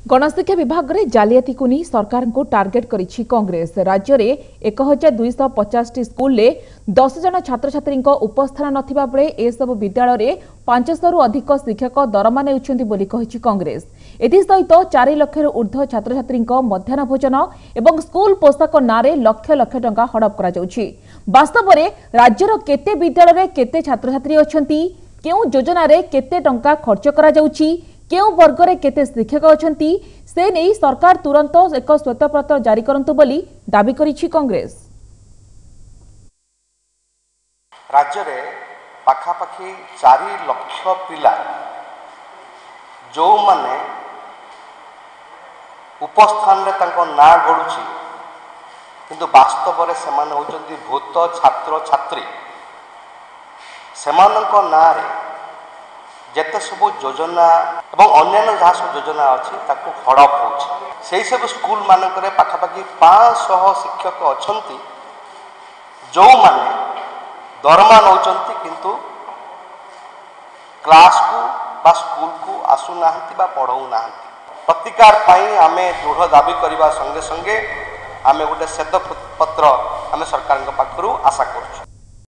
गणशिक्षा विभाग में जालियाती को नहीं सरकार को टार्गेट करिछि कांग्रेस। राज्य में 1250 स्कूल 10 जन छात्र छात्री उपस्थान नथिबा बेले एसबु विद्यालय में 500 रु अधिक शिक्षक दरमा नेउछन्ति बोली कहिछि कांग्रेस। एथिसहित 4 लाख ऊर्ध्व छात्र छात्री मध्याह्न भोजन और स्कूल पोशाक नारे लक्ष लक्ष टंका हड़प करा जाउछि। वास्तव में राज्यर केते विद्यालय में केते छात्र छात्री अछन्ति, केउ योजना रे केते टंका खर्च करा जाउछि, केउ वर्ग रे केते शिक्षक अछन्ति, से नहीं सरकार तुरंत एक श्वेतपत्र जारी करंतु बोली दाबी करिछि कांग्रेस। राज्य रे पाखापाखी 4 लाख पिला जो माने उपस्थान रे तांको ना गडुछि किंतु वास्तव रे समान होचंती भूत छात्र छात्री सेमानक ना रे जेते सब योजना एवं अन्य जहाँ सब योजना अच्छी ताको हड़प हो सब स्कूल मानक पाखापाखि 500 शिक्षक अछंती जो माने दरमा नौचंती किंतु क्लास को बा स्कूल को आसु नाहंती बा पढ़ाऊ नाहंती। प्रतिकार पाई आमे दृढ़ दाबी करबा संगे संगे आमे गोटे श्वेत पत्र आमे सरकार पाखरु आशा करूछु।